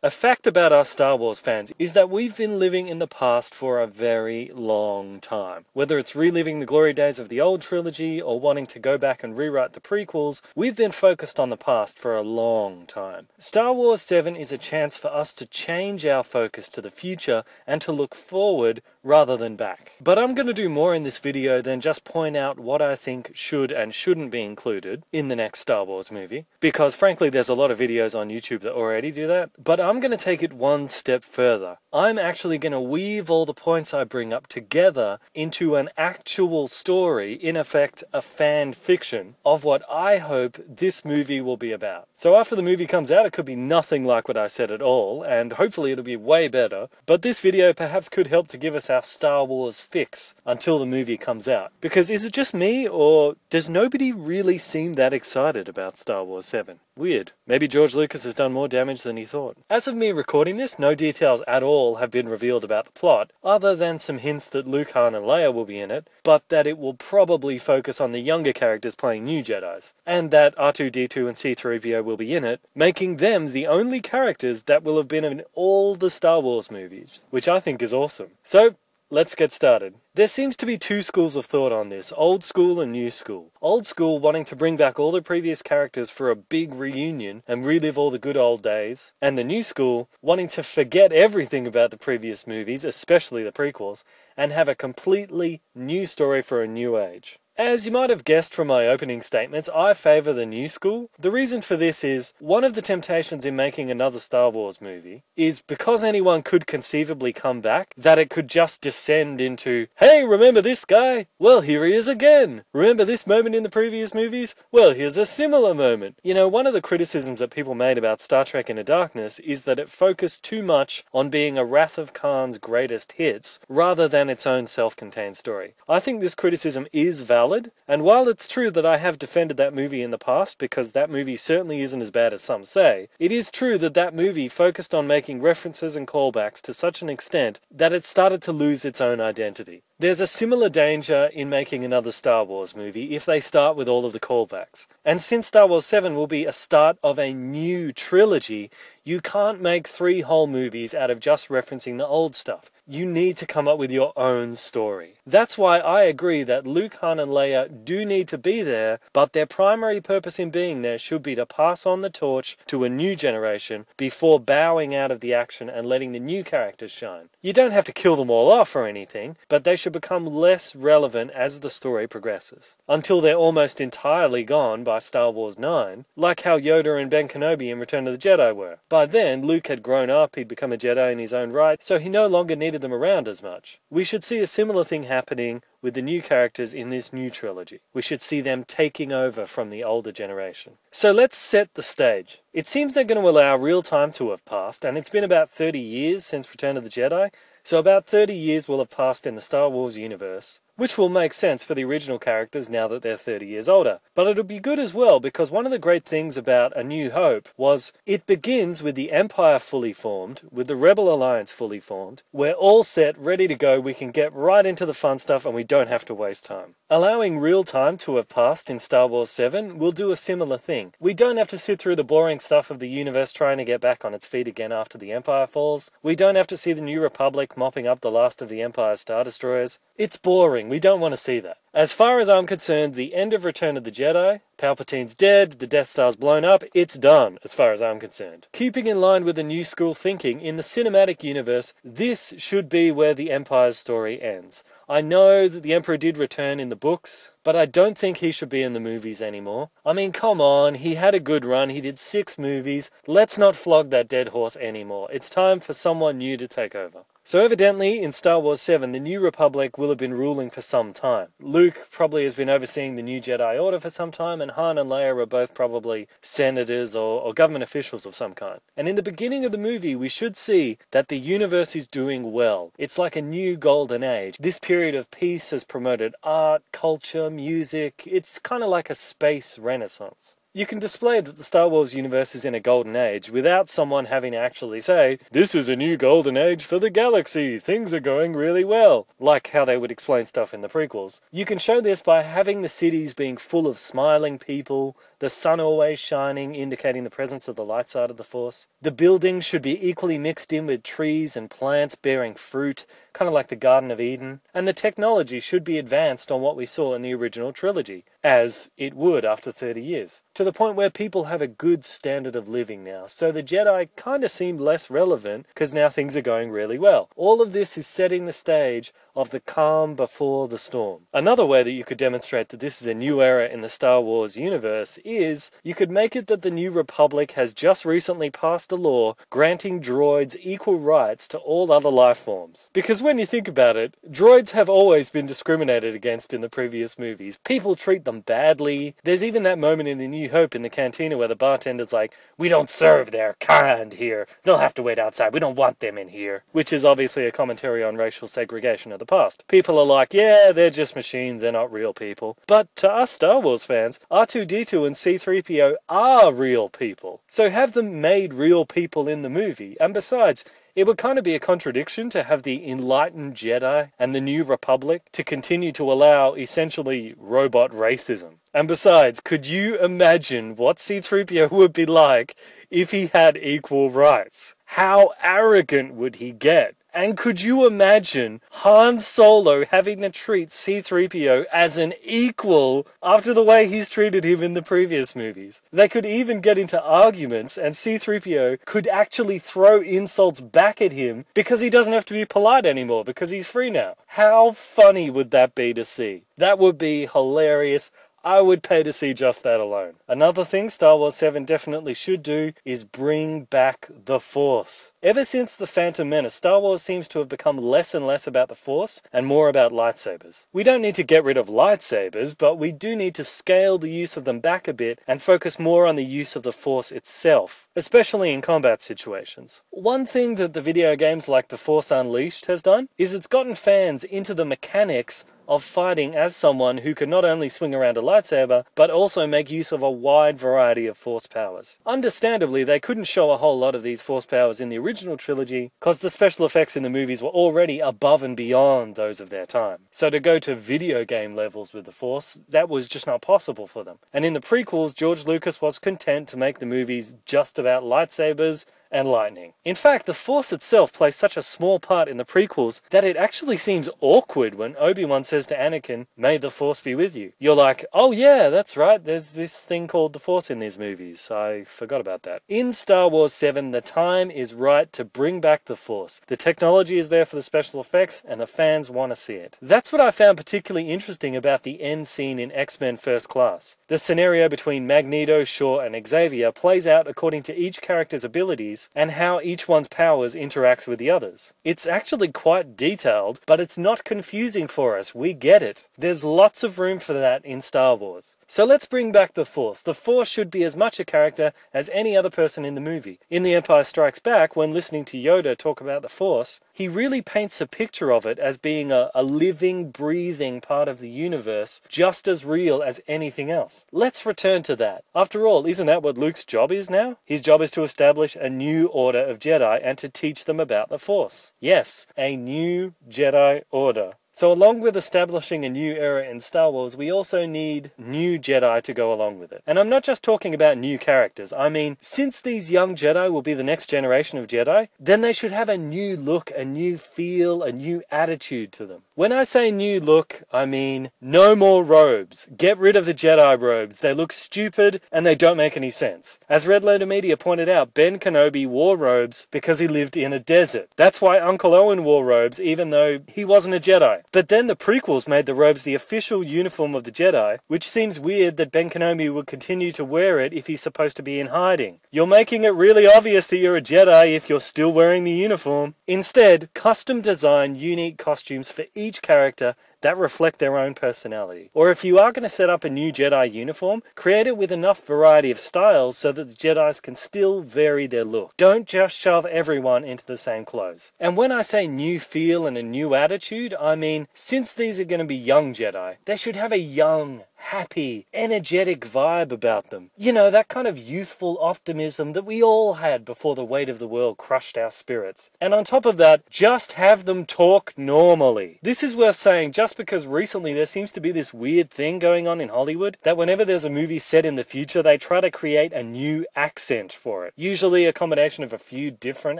A fact about us Star Wars fans is that we've been living in the past for a very long time. Whether it's reliving the glory days of the old trilogy or wanting to go back and rewrite the prequels, we've been focused on the past for a long time. Star Wars 7 is a chance for us to change our focus to the future and to look forward rather than back. But I'm going to do more in this video than just point out what I think should and shouldn't be included in the next Star Wars movie, because frankly there's a lot of videos on YouTube that already do that, but I'm going to take it one step further. I'm actually going to weave all the points I bring up together into an actual story, in effect a fan fiction, of what I hope this movie will be about. So after the movie comes out, it could be nothing like what I said at all, and hopefully it'll be way better, but this video perhaps could help to give us our Star Wars fix until the movie comes out. Because is it just me, or does nobody really seem that excited about Star Wars 7? Weird. Maybe George Lucas has done more damage than he thought. As of me recording this, no details at all have been revealed about the plot, other than some hints that Luke, Han and Leia will be in it, but that it will probably focus on the younger characters playing new Jedis, and that R2-D2 and C-3PO will be in it, making them the only characters that will have been in all the Star Wars movies, which I think is awesome. So, let's get started. There seems to be two schools of thought on this, old school and new school. Old school wanting to bring back all the previous characters for a big reunion and relive all the good old days, and the new school wanting to forget everything about the previous movies, especially the prequels, and have a completely new story for a new age. As you might have guessed from my opening statements, I favour the new school. The reason for this is, one of the temptations in making another Star Wars movie is because anyone could conceivably come back, that it could just descend into, hey, remember this guy? Well, here he is again. Remember this moment in the previous movies? Well, here's a similar moment. You know, one of the criticisms that people made about Star Trek Into Darkness is that it focused too much on being a Wrath of Khan's greatest hits, rather than its own self-contained story. I think this criticism is valid. And while it's true that I have defended that movie in the past, because that movie certainly isn't as bad as some say, it is true that that movie focused on making references and callbacks to such an extent that it started to lose its own identity. There's a similar danger in making another Star Wars movie if they start with all of the callbacks. And since Star Wars 7 will be a start of a new trilogy, you can't make 3 whole movies out of just referencing the old stuff. You need to come up with your own story. That's why I agree that Luke, Han and Leia do need to be there, but their primary purpose in being there should be to pass on the torch to a new generation before bowing out of the action and letting the new characters shine. You don't have to kill them all off or anything, but they should become less relevant as the story progresses, until they're almost entirely gone by Star Wars 9, like how Yoda and Ben Kenobi in Return of the Jedi were. By then, Luke had grown up, he'd become a Jedi in his own right, so he no longer needed them around as much. We should see a similar thing happening with the new characters in this new trilogy. We should see them taking over from the older generation. So let's set the stage. It seems they're going to allow real time to have passed, and it's been about 30 years since Return of the Jedi, so about 30 years will have passed in the Star Wars universe, which will make sense for the original characters now that they're 30 years older. But it'll be good as well, because one of the great things about A New Hope was it begins with the Empire fully formed, with the Rebel Alliance fully formed. We're all set, ready to go, we can get right into the fun stuff and we don't have to waste time. Allowing real time to have passed in Star Wars 7 will do a similar thing. We don't have to sit through the boring stuff of the universe trying to get back on its feet again after the Empire falls. We don't have to see the New Republic mopping up the last of the Empire's Star Destroyers. It's boring. We don't want to see that. As far as I'm concerned, the end of Return of the Jedi, Palpatine's dead, the Death Star's blown up, it's done, as far as I'm concerned. Keeping in line with the new school thinking, in the cinematic universe, this should be where the Empire's story ends. I know that the Emperor did return in the books, but I don't think he should be in the movies anymore. I mean, come on, he had a good run, he did 6 movies, let's not flog that dead horse anymore. It's time for someone new to take over. So evidently, in Star Wars 7, the New Republic will have been ruling for some time. Luke probably has been overseeing the new Jedi Order for some time, and Han and Leia are both probably senators or government officials of some kind. And in the beginning of the movie, we should see that the universe is doing well. It's like a new golden age. This period of peace has promoted art, culture, music. It's kind of like a space renaissance. You can display that the Star Wars universe is in a golden age without someone having to actually say, this is a new golden age for the galaxy, things are going really well, like how they would explain stuff in the prequels. You can show this by having the cities being full of smiling people, the sun always shining, indicating the presence of the light side of the Force. The buildings should be equally mixed in with trees and plants bearing fruit, kind of like the Garden of Eden. And the technology should be advanced on what we saw in the original trilogy, as it would after 30 years, to the point where people have a good standard of living now. So the Jedi kind of seem less relevant because now things are going really well. All of this is setting the stage of the calm before the storm. Another way that you could demonstrate that this is a new era in the Star Wars universe is you could make it that the New Republic has just recently passed a law granting droids equal rights to all other life forms. Because when you think about it, droids have always been discriminated against in the previous movies. People treat them badly. There's even that moment in A New Hope in the cantina where the bartender's like, "We don't serve their kind here. They'll have to wait outside. We don't want them in here." Which is obviously a commentary on racial segregation of the past. People are like, yeah, they're just machines, they're not real people. But to us Star Wars fans, R2-D2 and C-3PO are real people. So have them made real people in the movie. And besides, it would kind of be a contradiction to have the enlightened Jedi and the New Republic to continue to allow essentially robot racism. And besides, could you imagine what C-3PO would be like if he had equal rights? How arrogant would he get? And could you imagine Han Solo having to treat C-3PO as an equal after the way he's treated him in the previous movies? They could even get into arguments and C-3PO could actually throw insults back at him because he doesn't have to be polite anymore because he's free now. How funny would that be to see? That would be hilarious. I would pay to see just that alone. Another thing Star Wars 7 definitely should do is bring back the Force. Ever since The Phantom Menace, Star Wars seems to have become less and less about the Force and more about lightsabers. We don't need to get rid of lightsabers, but we do need to scale the use of them back a bit and focus more on the use of the Force itself, especially in combat situations. One thing that the video games like The Force Unleashed has done is it's gotten fans into the mechanics of fighting as someone who can not only swing around a lightsaber, but also make use of a wide variety of Force powers. Understandably, they couldn't show a whole lot of these Force powers in the original trilogy, because the special effects in the movies were already above and beyond those of their time. So to go to video game levels with the Force, that was just not possible for them. And in the prequels, George Lucas was content to make the movies just about lightsabers and lightning. In fact, the Force itself plays such a small part in the prequels that it actually seems awkward when Obi-Wan says to Anakin, "May the Force be with you." You're like, oh yeah, that's right, there's this thing called the Force in these movies. I forgot about that. In Star Wars 7, the time is right to bring back the Force. The technology is there for the special effects, and the fans want to see it. That's what I found particularly interesting about the end scene in X-Men First Class. The scenario between Magneto, Shaw, and Xavier plays out according to each character's abilities and how each one's powers interacts with the others. It's actually quite detailed, but it's not confusing for us. We get it. There's lots of room for that in Star Wars. So let's bring back the Force. The Force should be as much a character as any other person in the movie. In The Empire Strikes Back, when listening to Yoda talk about the Force, he really paints a picture of it as being a living, breathing part of the universe, just as real as anything else. Let's return to that. After all, isn't that what Luke's job is now? His job is to establish a new order of Jedi and to teach them about the Force. Yes, a new Jedi order. So along with establishing a new era in Star Wars, we also need new Jedi to go along with it. And I'm not just talking about new characters. I mean, since these young Jedi will be the next generation of Jedi, then they should have a new look, a new feel, a new attitude to them. When I say new look, I mean no more robes. Get rid of the Jedi robes. They look stupid and they don't make any sense. As Red Letter Media pointed out, Ben Kenobi wore robes because he lived in a desert. That's why Uncle Owen wore robes even though he wasn't a Jedi. But then the prequels made the robes the official uniform of the Jedi, which seems weird that Ben Kenobi would continue to wear it if he's supposed to be in hiding. You're making it really obvious that you're a Jedi if you're still wearing the uniform. Instead, custom design unique costumes for each character that reflect their own personality. Or if you are going to set up a new Jedi uniform, create it with enough variety of styles so that the Jedis can still vary their look. Don't just shove everyone into the same clothes. And when I say new feel and a new attitude, I mean, since these are going to be young Jedi, they should have a young, happy, energetic vibe about them. You know, that kind of youthful optimism that we all had before the weight of the world crushed our spirits. And on top of that, just have them talk normally. This is worth saying just because recently there seems to be this weird thing going on in Hollywood that whenever there's a movie set in the future, they try to create a new accent for it. Usually a combination of a few different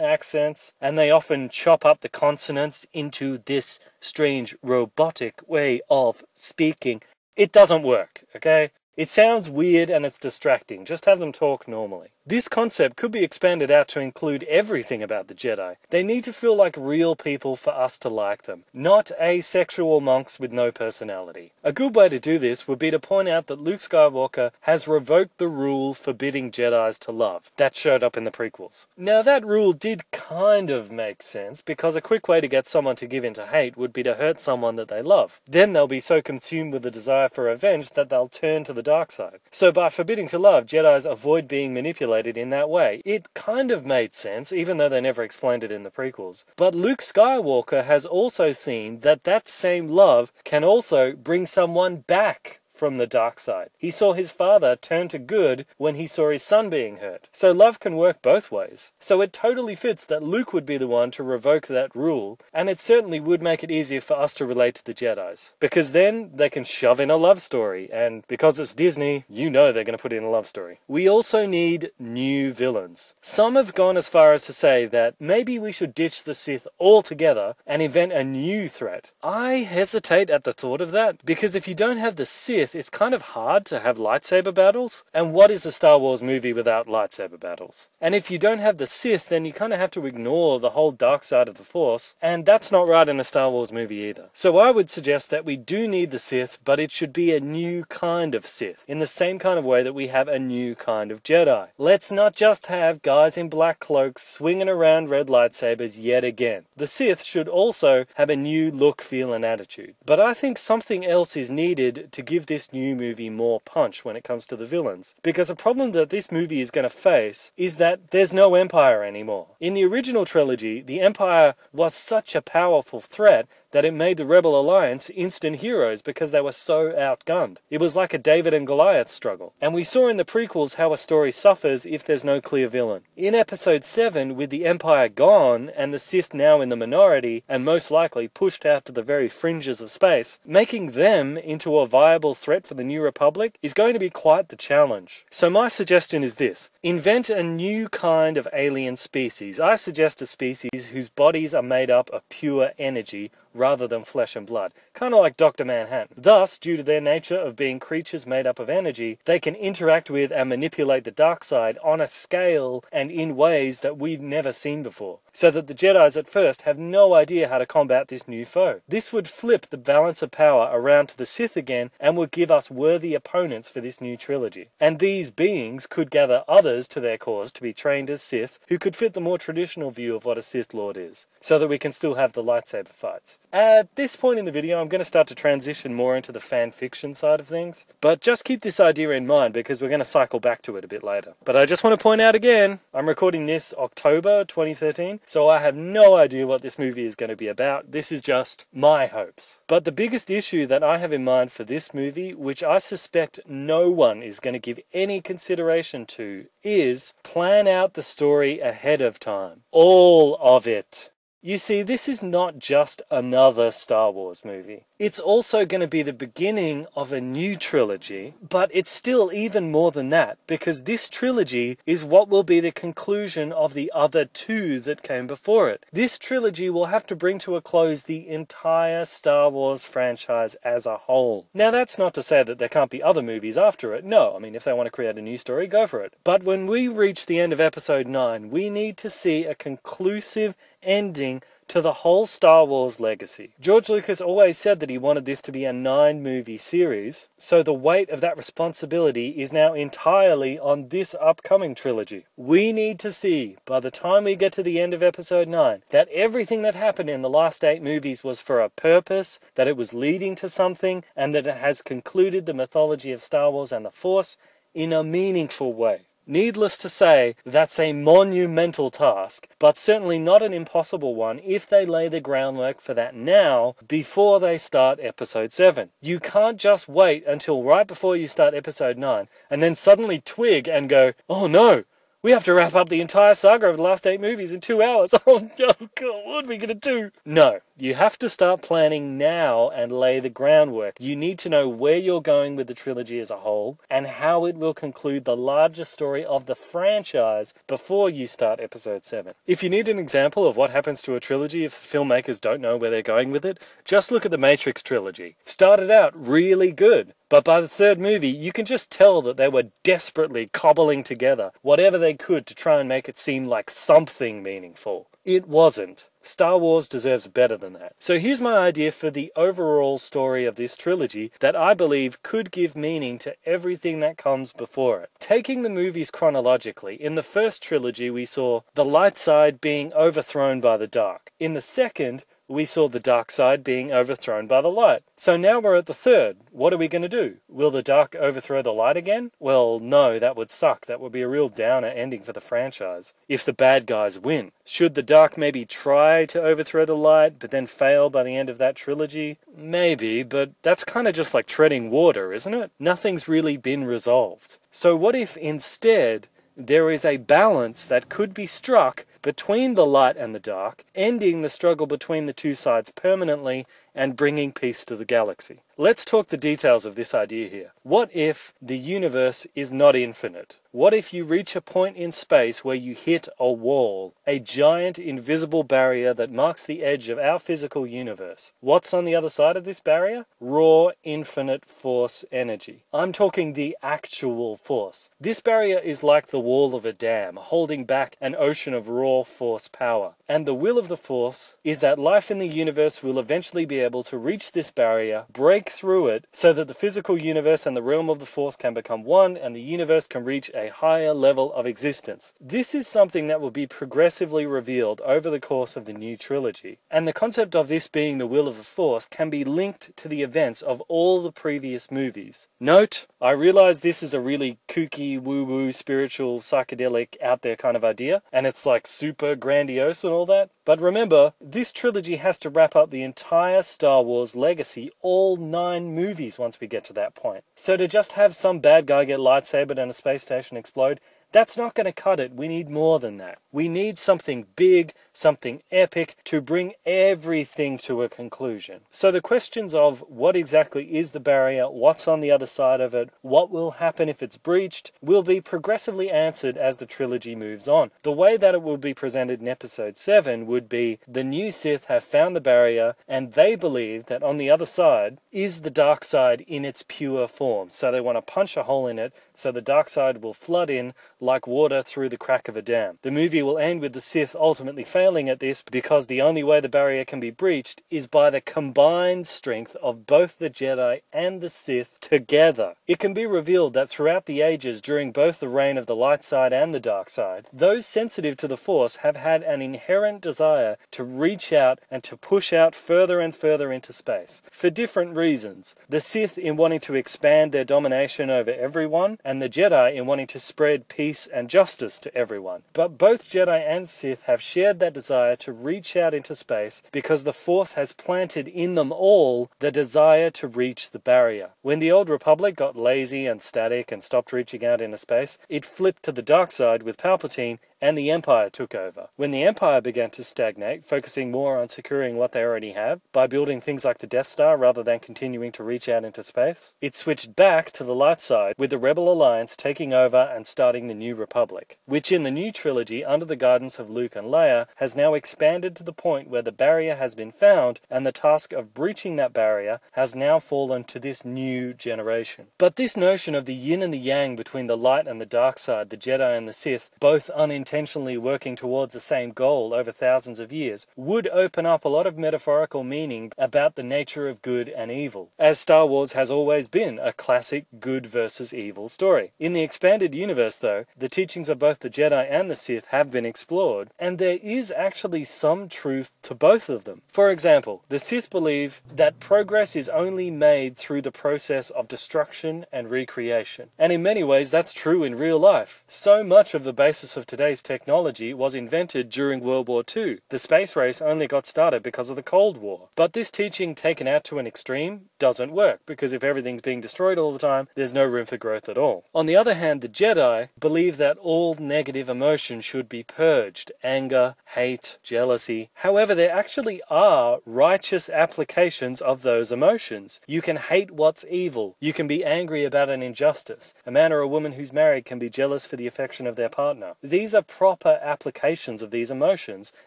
accents, and they often chop up the consonants into this strange robotic way of speaking. It doesn't work, okay? It sounds weird and it's distracting. Just have them talk normally. This concept could be expanded out to include everything about the Jedi. They need to feel like real people for us to like them, not asexual monks with no personality. A good way to do this would be to point out that Luke Skywalker has revoked the rule forbidding Jedis to love. That showed up in the prequels. Now that rule did kind of make sense, because a quick way to get someone to give in to hate would be to hurt someone that they love. Then they'll be so consumed with the desire for revenge that they'll turn to the dark side. So by forbidding to love, Jedis avoid being manipulated in that way. It kind of made sense, even though they never explained it in the prequels. But Luke Skywalker has also seen that that same love can also bring someone back from the dark side. He saw his father turn to good when he saw his son being hurt. So love can work both ways. So it totally fits that Luke would be the one to revoke that rule, and it certainly would make it easier for us to relate to the Jedis. Because then they can shove in a love story, and because it's Disney, you know they're going to put in a love story. We also need new villains. Some have gone as far as to say that maybe we should ditch the Sith altogether and invent a new threat. I hesitate at the thought of that, because if you don't have the Sith, it's kind of hard to have lightsaber battles. And what is a Star Wars movie without lightsaber battles? And if you don't have the Sith, then you kind of have to ignore the whole dark side of the Force, and that's not right in a Star Wars movie either. So I would suggest that we do need the Sith, but it should be a new kind of Sith, in the same kind of way that we have a new kind of Jedi. Let's not just have guys in black cloaks swinging around red lightsabers yet again. The Sith should also have a new look, feel, and attitude. But I think something else is needed to give this new movie more punch when it comes to the villains. Because a problem that this movie is going to face is that there's no Empire anymore. In the original trilogy, the Empire was such a powerful threat that it made the Rebel Alliance instant heroes because they were so outgunned. It was like a David and Goliath struggle. And we saw in the prequels how a story suffers if there's no clear villain. In Episode 7, with the Empire gone and the Sith now in the minority and most likely pushed out to the very fringes of space, making them into a viable threat for the New Republic is going to be quite the challenge. So my suggestion is this: invent a new kind of alien species. I suggest a species whose bodies are made up of pure energy rather than flesh and blood, kind of like Dr. Manhattan. Thus, due to their nature of being creatures made up of energy, they can interact with and manipulate the dark side on a scale and in ways that we've never seen before, so that the Jedis at first have no idea how to combat this new foe. This would flip the balance of power around to the Sith again and would give us worthy opponents for this new trilogy. And these beings could gather others to their cause to be trained as Sith who could fit the more traditional view of what a Sith Lord is, so that we can still have the lightsaber fights. At this point in the video, I'm going to start to transition more into the fan fiction side of things, but just keep this idea in mind because we're going to cycle back to it a bit later. But I just want to point out again, I'm recording this October 2013, so I have no idea what this movie is going to be about. This is just my hopes. But the biggest issue that I have in mind for this movie, which I suspect no one is going to give any consideration to, is plan out the story ahead of time. All of it. You see, this is not just another Star Wars movie. It's also going to be the beginning of a new trilogy, but it's still even more than that, because this trilogy is what will be the conclusion of the other two that came before it. This trilogy will have to bring to a close the entire Star Wars franchise as a whole. Now, that's not to say that there can't be other movies after it. No, I mean, if they want to create a new story, go for it. But when we reach the end of Episode 9, we need to see a conclusive ending to the whole Star Wars legacy. George Lucas always said that he wanted this to be a 9-movie series, so the weight of that responsibility is now entirely on this upcoming trilogy. We need to see, by the time we get to the end of Episode 9, that everything that happened in the last 8 movies was for a purpose, that it was leading to something, and that it has concluded the mythology of Star Wars and the Force in a meaningful way. Needless to say, that's a monumental task, but certainly not an impossible one if they lay the groundwork for that now, before they start Episode 7. You can't just wait until right before you start Episode 9, and then suddenly twig and go, oh no! We have to wrap up the entire saga of the last 8 movies in 2 hours. Oh God, what are we going to do? No, you have to start planning now and lay the groundwork. You need to know where you're going with the trilogy as a whole and how it will conclude the larger story of the franchise before you start Episode 7. If you need an example of what happens to a trilogy if the filmmakers don't know where they're going with it, just look at the Matrix trilogy. Started out really good. But by the 3rd movie, you can just tell that they were desperately cobbling together whatever they could to try and make it seem like something meaningful. It wasn't. Star Wars deserves better than that. So here's my idea for the overall story of this trilogy that I believe could give meaning to everything that comes before it. Taking the movies chronologically, in the first trilogy we saw the light side being overthrown by the dark. In the second, we saw the dark side being overthrown by the light. So now we're at the 3rd. What are we going to do? Will the dark overthrow the light again? Well, no, that would suck. That would be a real downer ending for the franchise. If the bad guys win. Should the dark maybe try to overthrow the light, but then fail by the end of that trilogy? Maybe, but that's kind of just like treading water, isn't it? Nothing's really been resolved. So what if instead there is a balance that could be struck between the light and the dark, ending the struggle between the two sides permanently and bringing peace to the galaxy? Let's talk the details of this idea here. What if the universe is not infinite? What if you reach a point in space where you hit a wall, a giant invisible barrier that marks the edge of our physical universe? What's on the other side of this barrier? Raw, infinite force energy. I'm talking the actual force. This barrier is like the wall of a dam, holding back an ocean of raw force power. And the will of the force is that life in the universe will eventually be able to reach this barrier, break through it, so that the physical universe and the realm of the force can become one, and the universe can reach a higher level of existence. This is something that will be progressively revealed over the course of the new trilogy. And the concept of this being the will of the force can be linked to the events of all the previous movies. Note, I realize this is a really kooky, woo-woo, spiritual, psychedelic, out there kind of idea, and it's like super grandiose and all that. But remember, this trilogy has to wrap up the entire Star Wars legacy, all 9 movies once we get to that point. So to just have some bad guy get lightsabered and a space station explode, that's not going to cut it. We need more than that. We need something big, something epic to bring everything to a conclusion. So the questions of what exactly is the barrier, what's on the other side of it, what will happen if it's breached, will be progressively answered as the trilogy moves on. The way that it will be presented in Episode 7 would be the new Sith have found the barrier and they believe that on the other side is the dark side in its pure form. So they want to punch a hole in it so the dark side will flood in like water through the crack of a dam. The movie will end with the Sith ultimately failing at this because the only way the barrier can be breached is by the combined strength of both the Jedi and the Sith together. It can be revealed that throughout the ages, during both the reign of the light side and the dark side, those sensitive to the Force have had an inherent desire to reach out and to push out further and further into space, for different reasons. The Sith in wanting to expand their domination over everyone, and the Jedi in wanting to spread peace and justice to everyone. But both Jedi and Sith have shared that desire to reach out into space because the Force has planted in them all the desire to reach the barrier. When the Old Republic got lazy and static and stopped reaching out into space, it flipped to the dark side with Palpatine, and the Empire took over. When the Empire began to stagnate, focusing more on securing what they already have, by building things like the Death Star rather than continuing to reach out into space, it switched back to the light side, with the Rebel Alliance taking over and starting the New Republic, which in the new trilogy, under the guidance of Luke and Leia, has now expanded to the point where the barrier has been found, and the task of breaching that barrier has now fallen to this new generation. But this notion of the yin and the yang between the light and the dark side, the Jedi and the Sith, both unintentionally intentionally working towards the same goal over thousands of years, would open up a lot of metaphorical meaning about the nature of good and evil, as Star Wars has always been a classic good versus evil story. In the expanded universe, though, the teachings of both the Jedi and the Sith have been explored, and there is actually some truth to both of them. For example, the Sith believe that progress is only made through the process of destruction and recreation. And in many ways, that's true in real life. So much of the basis of today's technology was invented during World War II. The space race only got started because of the Cold War. But this teaching taken out to an extreme doesn't work, because if everything's being destroyed all the time, there's no room for growth at all. On the other hand, the Jedi believe that all negative emotion should be purged. Anger, hate, jealousy. However, there actually are righteous applications of those emotions. You can hate what's evil. You can be angry about an injustice. A man or a woman who's married can be jealous for the affection of their partner. These are proper applications of these emotions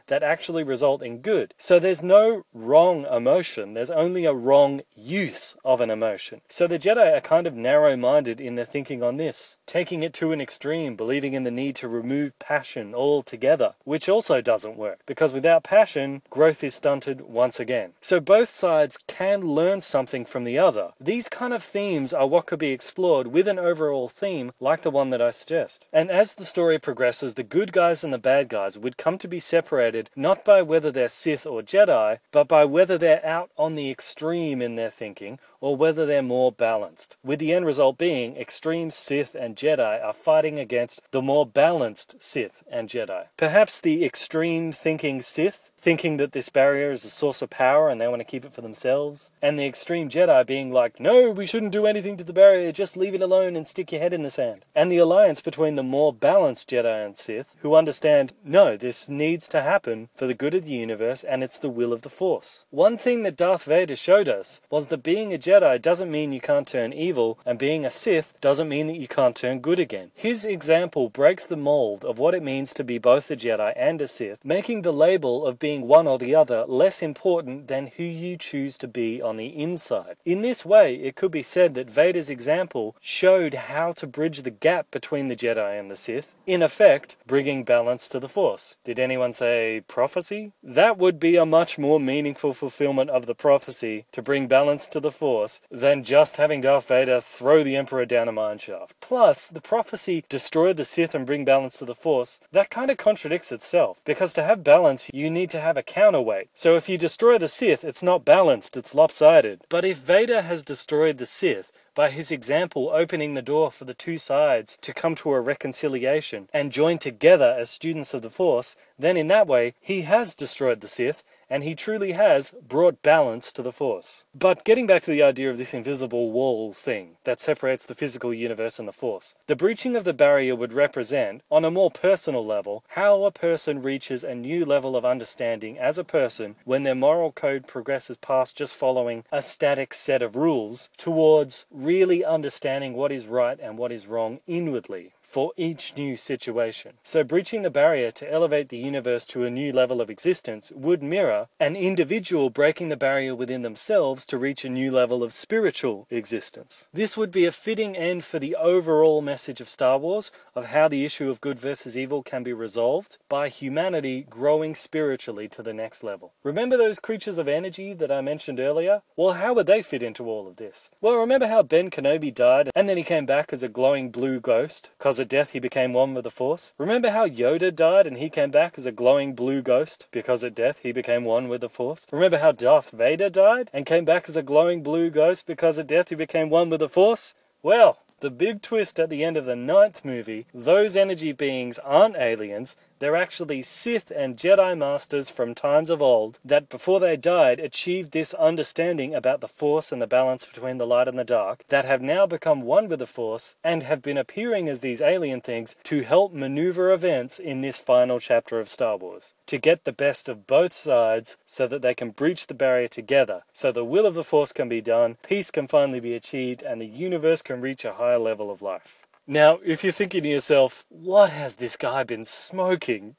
that actually result in good. So there's no wrong emotion. There's only a wrong use of an emotion. So the Jedi are kind of narrow-minded in their thinking on this, taking it to an extreme, believing in the need to remove passion altogether, which also doesn't work, because without passion, growth is stunted once again. So both sides can learn something from the other. These kind of themes are what could be explored with an overall theme like the one that I suggest. And as the story progresses, the good guys and the bad guys would come to be separated not by whether they're Sith or Jedi, but by whether they're out on the extreme in their thinking or whether they're more balanced, with the end result being extreme Sith and Jedi are fighting against the more balanced Sith and Jedi. Perhaps the extreme thinking Sith thinking that this barrier is a source of power and they want to keep it for themselves, and the extreme Jedi being like, no, we shouldn't do anything to the barrier, just leave it alone and stick your head in the sand. And the alliance between the more balanced Jedi and Sith, who understand, no, this needs to happen for the good of the universe and it's the will of the Force. One thing that Darth Vader showed us was that being a Jedi doesn't mean you can't turn evil, and being a Sith doesn't mean that you can't turn good again. His example breaks the mold of what it means to be both a Jedi and a Sith, making the label of being one or the other less important than who you choose to be on the inside. In this way, it could be said that Vader's example showed how to bridge the gap between the Jedi and the Sith, in effect, bringing balance to the Force. Did anyone say prophecy? That would be a much more meaningful fulfillment of the prophecy to bring balance to the Force than just having Darth Vader throw the Emperor down a mineshaft. Plus, the prophecy destroy the Sith and bring balance to the Force, that kind of contradicts itself, because to have balance, you need to have a counterweight. So if you destroy the Sith, it's not balanced, it's lopsided. But if Vader has destroyed the Sith, by his example opening the door for the two sides to come to a reconciliation and join together as students of the Force, then in that way, he has destroyed the Sith, and he truly has brought balance to the Force. But getting back to the idea of this invisible wall thing that separates the physical universe and the Force, the breaching of the barrier would represent, on a more personal level, how a person reaches a new level of understanding as a person when their moral code progresses past just following a static set of rules towards really understanding what is right and what is wrong inwardly for each new situation. So breaching the barrier to elevate the universe to a new level of existence would mirror an individual breaking the barrier within themselves to reach a new level of spiritual existence. This would be a fitting end for the overall message of Star Wars, of how the issue of good versus evil can be resolved by humanity growing spiritually to the next level. Remember those creatures of energy that I mentioned earlier? Well, how would they fit into all of this? Well, remember how Ben Kenobi died and then he came back as a glowing blue ghost? Because at death he became one with the Force. Remember how Yoda died and he came back as a glowing blue ghost? Because at death he became one with the Force. Remember how Darth Vader died and came back as a glowing blue ghost because at death he became one with the Force? Well, the big twist at the end of the 9th movie, those energy beings aren't aliens, they're actually Sith and Jedi masters from times of old that before they died achieved this understanding about the Force and the balance between the light and the dark, that have now become one with the Force and have been appearing as these alien things to help maneuver events in this final chapter of Star Wars, to get the best of both sides so that they can breach the barrier together, so the will of the Force can be done, peace can finally be achieved, and the universe can reach a higher level of life. Now, if you're thinking to yourself, what has this guy been smoking?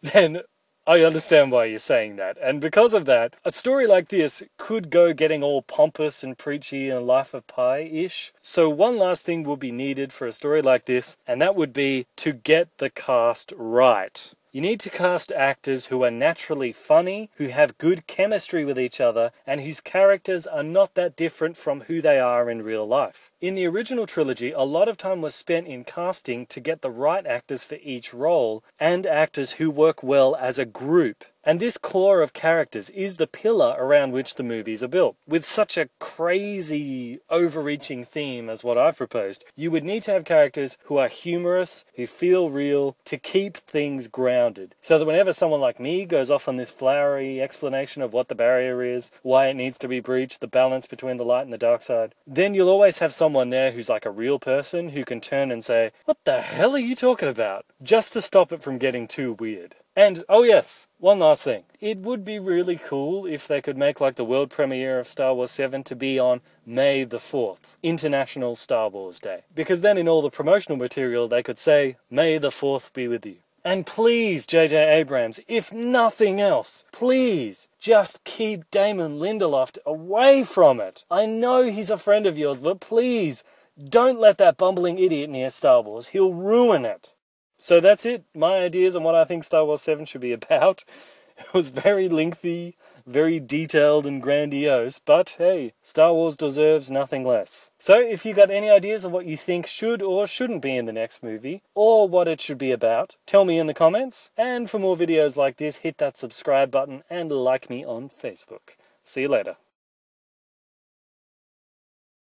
Then I understand why you're saying that, and because of that, a story like this could go getting all pompous and preachy and Life of Pi-ish. So one last thing would be needed for a story like this, and that would be to get the cast right. You need to cast actors who are naturally funny, who have good chemistry with each other, and whose characters are not that different from who they are in real life. In the original trilogy, a lot of time was spent in casting to get the right actors for each role, and actors who work well as a group. And this core of characters is the pillar around which the movies are built. With such a crazy, overreaching theme as what I've proposed, you would need to have characters who are humorous, who feel real, to keep things grounded. So that whenever someone like me goes off on this flowery explanation of what the barrier is, why it needs to be breached, the balance between the light and the dark side, then you'll always have someone there who's like a real person who can turn and say, "What the hell are you talking about?" just to stop it from getting too weird. And, oh yes, one last thing. It would be really cool if they could make like the world premiere of Star Wars 7 to be on May the 4th, International Star Wars Day. Because then in all the promotional material they could say, "May the 4th be with you." And please, JJ Abrams, if nothing else, please just keep Damon Lindelof away from it. I know he's a friend of yours, but please, don't let that bumbling idiot near Star Wars. He'll ruin it. So that's it, my ideas on what I think Star Wars 7 should be about. It was very lengthy, very detailed and grandiose, but hey, Star Wars deserves nothing less. So if you got any ideas of what you think should or shouldn't be in the next movie, or what it should be about, tell me in the comments. And for more videos like this, hit that subscribe button and like me on Facebook. See you later.